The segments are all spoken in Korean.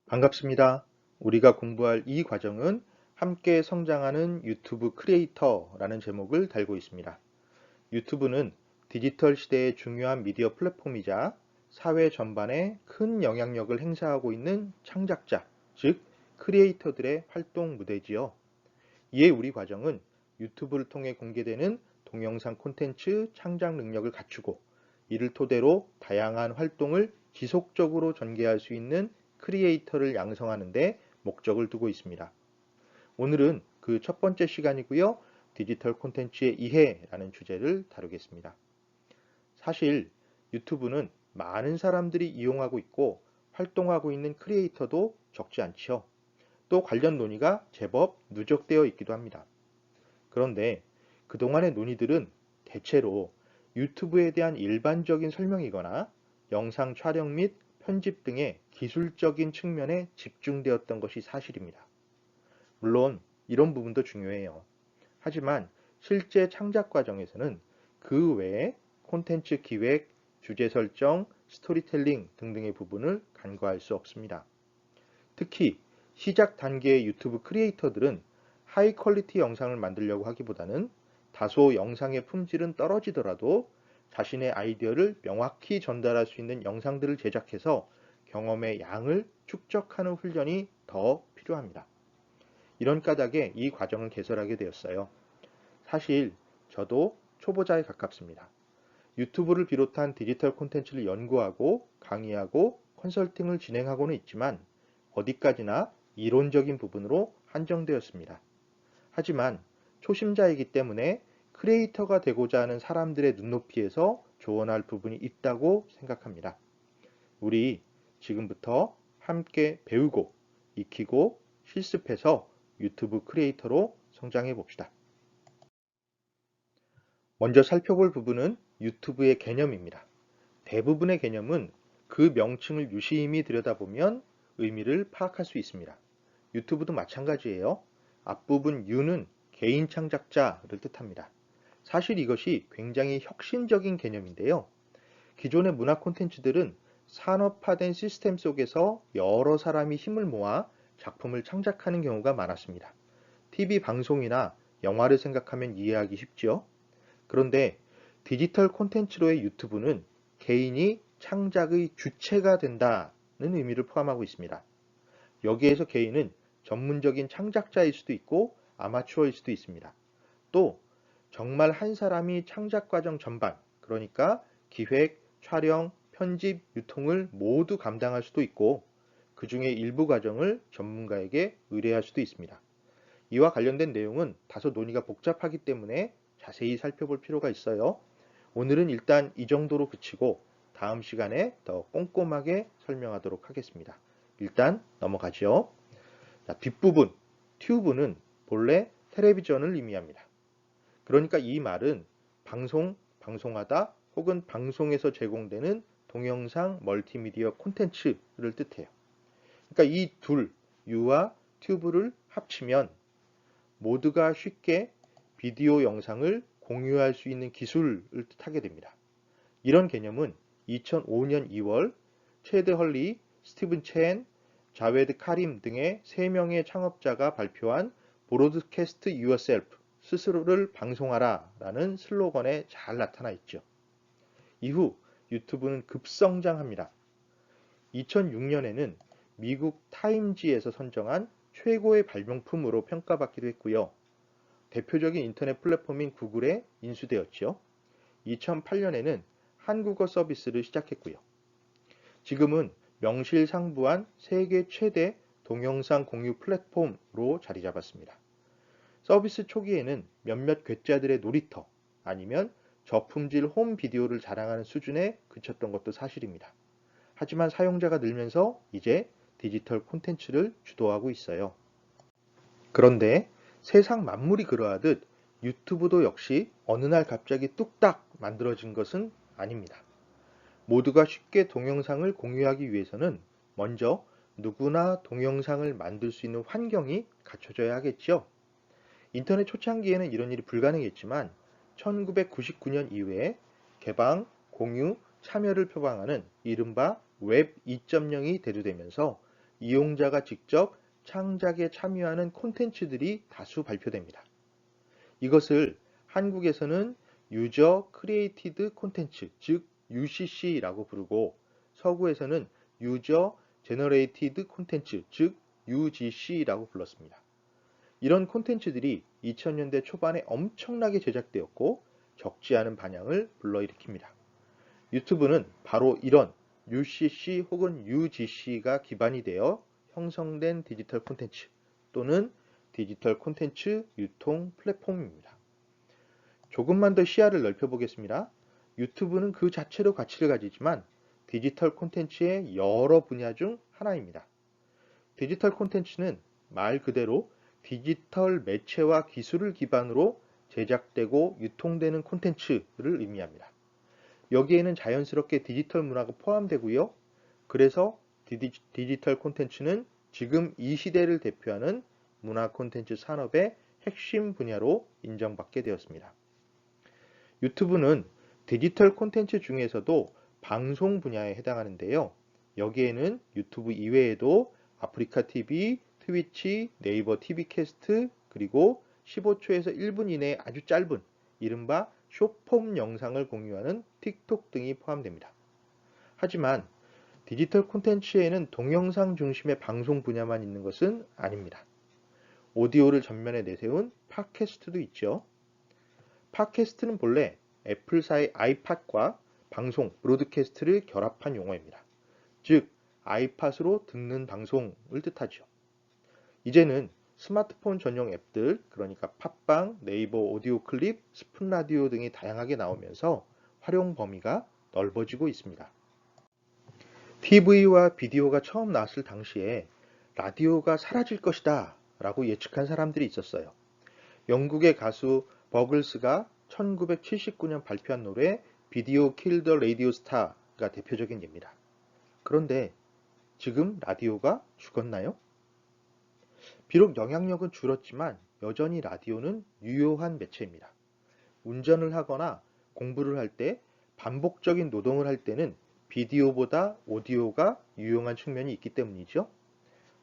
반갑습니다. 우리가 공부할 이 과정은 함께 성장하는 유튜브 크리에이터라는 제목을 달고 있습니다. 유튜브는 디지털 시대의 중요한 미디어 플랫폼이자 사회 전반에 큰 영향력을 행사하고 있는 창작자, 즉 크리에이터들의 활동 무대지요. 이에 우리 과정은 유튜브를 통해 공개되는 동영상 콘텐츠 창작 능력을 갖추고 이를 토대로 다양한 활동을 지속적으로 전개할 수 있는 크리에이터를 양성하는 데 목적을 두고 있습니다. 오늘은 그 첫 번째 시간이고요. 디지털 콘텐츠의 이해라는 주제를 다루겠습니다. 사실 유튜브는 많은 사람들이 이용하고 있고 활동하고 있는 크리에이터도 적지 않지요. 또 관련 논의가 제법 누적되어 있기도 합니다. 그런데 그동안의 논의들은 대체로 유튜브에 대한 일반적인 설명이거나 영상 촬영 및 편집 등의 기술적인 측면에 집중되었던 것이 사실입니다. 물론 이런 부분도 중요해요. 하지만 실제 창작 과정에서는 그 외에 콘텐츠 기획, 주제 설정, 스토리텔링 등등의 부분을 간과할 수 없습니다. 특히 시작 단계의 유튜브 크리에이터들은 하이 퀄리티 영상을 만들려고 하기보다는 다소 영상의 품질은 떨어지더라도 자신의 아이디어를 명확히 전달할 수 있는 영상들을 제작해서 경험의 양을 축적하는 훈련이 더 필요합니다. 이런 까닭에 이 과정을 개설하게 되었어요. 사실 저도 초보자에 가깝습니다. 유튜브를 비롯한 디지털 콘텐츠를 연구하고 강의하고 컨설팅을 진행하고는 있지만 어디까지나 이론적인 부분으로 한정되었습니다. 하지만 초심자이기 때문에 크리에이터가 되고자 하는 사람들의 눈높이에서 조언할 부분이 있다고 생각합니다. 우리 지금부터 함께 배우고 익히고 실습해서 유튜브 크리에이터로 성장해 봅시다. 먼저 살펴볼 부분은 유튜브의 개념입니다. 대부분의 개념은 그 명칭을 유심히 들여다보면 의미를 파악할 수 있습니다. 유튜브도 마찬가지예요. 앞부분 U는 개인 창작자를 뜻합니다. 사실 이것이 굉장히 혁신적인 개념인데요. 기존의 문화 콘텐츠들은 산업화된 시스템 속에서 여러 사람이 힘을 모아 작품을 창작하는 경우가 많았습니다. TV 방송이나 영화를 생각하면 이해하기 쉽죠. 그런데 디지털 콘텐츠로의 유튜브는 개인이 창작의 주체가 된다는 의미를 포함하고 있습니다. 여기에서 개인은 전문적인 창작자일 수도 있고 아마추어일 수도 있습니다. 또 정말 한 사람이 창작 과정 전반, 그러니까 기획, 촬영, 편집, 유통을 모두 감당할 수도 있고 그 중에 일부 과정을 전문가에게 의뢰할 수도 있습니다. 이와 관련된 내용은 다소 논의가 복잡하기 때문에 자세히 살펴볼 필요가 있어요. 오늘은 일단 이 정도로 그치고 다음 시간에 더 꼼꼼하게 설명하도록 하겠습니다. 일단 넘어가죠. 자, 뒷부분, 튜브는 본래 텔레비전을 의미합니다. 그러니까 이 말은 방송하다 혹은 방송에서 제공되는 동영상 멀티미디어 콘텐츠를 뜻해요. 그러니까 이 둘, U와 튜브를 합치면 모두가 쉽게 비디오 영상을 공유할 수 있는 기술을 뜻하게 됩니다. 이런 개념은 2005년 2월 체드 헐리, 스티븐 첸, 자웨드 카림 등의 3명의 창업자가 발표한 브로드캐스트 유어셀프, 스스로를 방송하라 라는 슬로건에 잘 나타나 있죠. 이후 유튜브는 급성장합니다. 2006년에는 미국 타임지에서 선정한 최고의 발명품으로 평가받기도 했고요. 대표적인 인터넷 플랫폼인 구글에 인수되었죠. 2008년에는 한국어 서비스를 시작했고요. 지금은 명실상부한 세계 최대 동영상 공유 플랫폼으로 자리 잡았습니다. 서비스 초기에는 몇몇 괴짜들의 놀이터 아니면 저품질 홈 비디오를 자랑하는 수준에 그쳤던 것도 사실입니다. 하지만 사용자가 늘면서 이제 디지털 콘텐츠를 주도하고 있어요. 그런데 세상 만물이 그러하듯 유튜브도 역시 어느 날 갑자기 뚝딱 만들어진 것은 아닙니다. 모두가 쉽게 동영상을 공유하기 위해서는 먼저 누구나 동영상을 만들 수 있는 환경이 갖춰져야 하겠죠. 인터넷 초창기에는 이런 일이 불가능했지만 1999년 이후에 개방, 공유, 참여를 표방하는 이른바 웹 2.0이 대두되면서 이용자가 직접 창작에 참여하는 콘텐츠들이 다수 발표됩니다. 이것을 한국에서는 유저 크리에이티드 콘텐츠, 즉 UCC라고 부르고 서구에서는 유저 제너레이티드 콘텐츠, 즉 UGC라고 불렀습니다. 이런 콘텐츠들이 2000년대 초반에 엄청나게 제작되었고 적지 않은 반향을 불러일으킵니다. 유튜브는 바로 이런 UCC 혹은 UGC가 기반이 되어 형성된 디지털 콘텐츠 또는 디지털 콘텐츠 유통 플랫폼입니다. 조금만 더 시야를 넓혀보겠습니다. 유튜브는 그 자체로 가치를 가지지만 디지털 콘텐츠의 여러 분야 중 하나입니다. 디지털 콘텐츠는 말 그대로 디지털 매체와 기술을 기반으로 제작되고 유통되는 콘텐츠를 의미합니다. 여기에는 자연스럽게 디지털 문화가 포함되고요. 그래서 디지털 콘텐츠는 지금 이 시대를 대표하는 문화 콘텐츠 산업의 핵심 분야로 인정받게 되었습니다. 유튜브는 디지털 콘텐츠 중에서도 방송 분야에 해당하는데요. 여기에는 유튜브 이외에도 아프리카 TV, 트위치, 네이버 TV 캐스트, 그리고 15초에서 1분 이내의 아주 짧은 이른바 숏폼 영상을 공유하는 틱톡 등이 포함됩니다. 하지만 디지털 콘텐츠에는 동영상 중심의 방송 분야만 있는 것은 아닙니다. 오디오를 전면에 내세운 팟캐스트도 있죠. 팟캐스트는 본래 애플사의 아이팟과 방송, 브로드캐스트를 결합한 용어입니다. 즉, 아이팟으로 듣는 방송을 뜻하죠. 이제는 스마트폰 전용 앱들, 그러니까 팟빵, 네이버 오디오 클립, 스푼 라디오 등이 다양하게 나오면서 활용 범위가 넓어지고 있습니다. TV와 비디오가 처음 나왔을 당시에 라디오가 사라질 것이다 라고 예측한 사람들이 있었어요. 영국의 가수 버글스가 1979년 발표한 노래 비디오 킬 더 라디오 스타가 대표적인 예입니다. 그런데 지금 라디오가 죽었나요? 비록 영향력은 줄었지만 여전히 라디오는 유효한 매체입니다. 운전을 하거나 공부를 할 때, 반복적인 노동을 할 때는 비디오보다 오디오가 유용한 측면이 있기 때문이죠.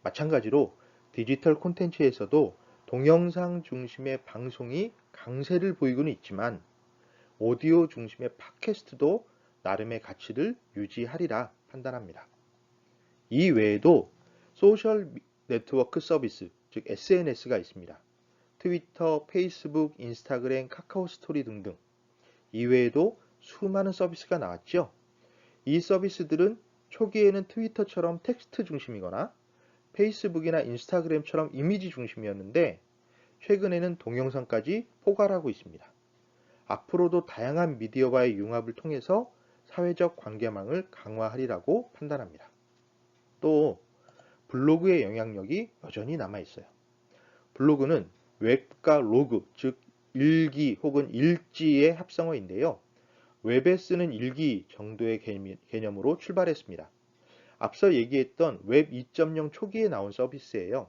마찬가지로 디지털 콘텐츠에서도 동영상 중심의 방송이 강세를 보이고는 있지만 오디오 중심의 팟캐스트도 나름의 가치를 유지하리라 판단합니다. 이 외에도 소셜 네트워크 서비스, 즉 SNS가 있습니다. 트위터, 페이스북, 인스타그램, 카카오 스토리 등등. 이외에도 수많은 서비스가 나왔죠. 이 서비스들은 초기에는 트위터처럼 텍스트 중심이거나 페이스북이나 인스타그램처럼 이미지 중심이었는데 최근에는 동영상까지 포괄하고 있습니다. 앞으로도 다양한 미디어와의 융합을 통해서 사회적 관계망을 강화하리라고 판단합니다. 또 블로그의 영향력이 여전히 남아있어요. 블로그는 웹과 로그, 즉 일기 혹은 일지의 합성어인데요. 웹에 쓰는 일기 정도의 개념으로 출발했습니다. 앞서 얘기했던 웹 2.0 초기에 나온 서비스예요.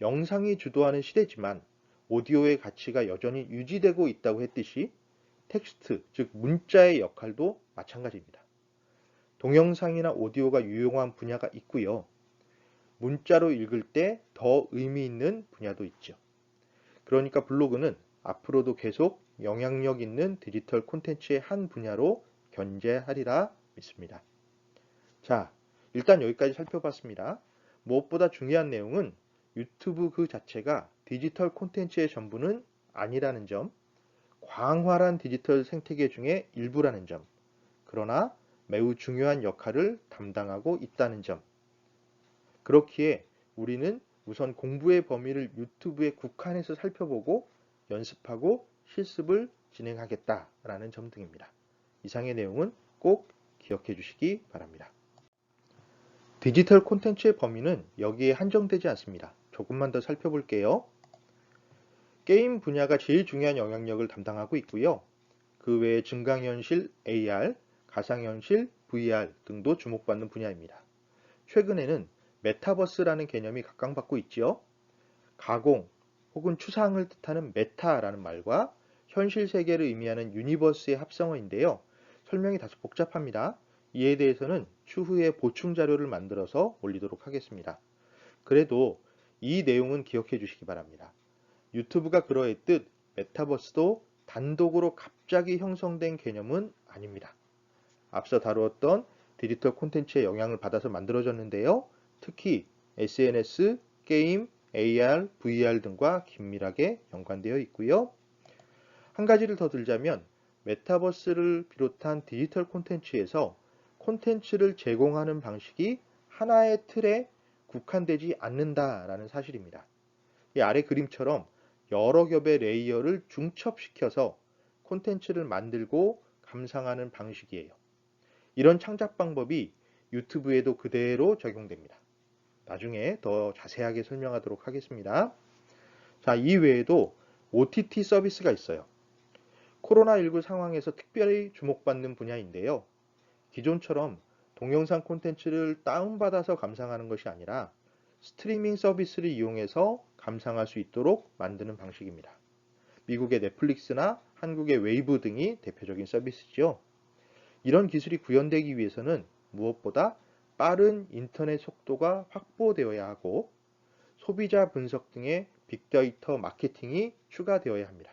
영상이 주도하는 시대지만 오디오의 가치가 여전히 유지되고 있다고 했듯이 텍스트, 즉 문자의 역할도 마찬가지입니다. 동영상이나 오디오가 유용한 분야가 있고요. 문자로 읽을 때 더 의미 있는 분야도 있죠. 그러니까 블로그는 앞으로도 계속 영향력 있는 디지털 콘텐츠의 한 분야로 견제하리라 믿습니다. 자, 일단 여기까지 살펴봤습니다. 무엇보다 중요한 내용은 유튜브 그 자체가 디지털 콘텐츠의 전부는 아니라는 점, 광활한 디지털 생태계 중의 일부라는 점, 그러나 매우 중요한 역할을 담당하고 있다는 점. 그렇기에 우리는 우선 공부의 범위를 유튜브에 국한해서 살펴보고 연습하고 실습을 진행하겠다라는 점 등입니다. 이상의 내용은 꼭 기억해 주시기 바랍니다. 디지털 콘텐츠의 범위는 여기에 한정되지 않습니다. 조금만 더 살펴볼게요. 게임 분야가 제일 중요한 영향력을 담당하고 있고요. 그 외에 증강현실, AR, 가상현실, VR 등도 주목받는 분야입니다. 최근에는 메타버스라는 개념이 각광받고 있지요. 가공 혹은 추상을 뜻하는 메타라는 말과 현실 세계를 의미하는 유니버스의 합성어인데요. 설명이 다소 복잡합니다. 이에 대해서는 추후에 보충 자료를 만들어서 올리도록 하겠습니다. 그래도 이 내용은 기억해 주시기 바랍니다. 유튜브가 그러했듯 메타버스도 단독으로 갑자기 형성된 개념은 아닙니다. 앞서 다루었던 디지털 콘텐츠의 영향을 받아서 만들어졌는데요. 특히 SNS, 게임, AR, VR 등과 긴밀하게 연관되어 있고요. 한 가지를 더 들자면 메타버스를 비롯한 디지털 콘텐츠에서 콘텐츠를 제공하는 방식이 하나의 틀에 국한되지 않는다라는 사실입니다. 이 아래 그림처럼 여러 겹의 레이어를 중첩시켜서 콘텐츠를 만들고 감상하는 방식이에요. 이런 창작 방법이 유튜브에도 그대로 적용됩니다. 나중에 더 자세하게 설명하도록 하겠습니다. 자, 이 외에도 OTT 서비스가 있어요. 코로나19 상황에서 특별히 주목받는 분야인데요. 기존처럼 동영상 콘텐츠를 다운받아서 감상하는 것이 아니라 스트리밍 서비스를 이용해서 감상할 수 있도록 만드는 방식입니다. 미국의 넷플릭스나 한국의 웨이브 등이 대표적인 서비스죠. 이런 기술이 구현되기 위해서는 무엇보다 빠른 인터넷 속도가 확보되어야 하고 소비자 분석 등의 빅데이터 마케팅이 추가되어야 합니다.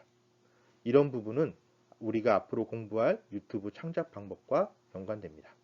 이런 부분은 우리가 앞으로 공부할 유튜브 창작 방법과 연관됩니다.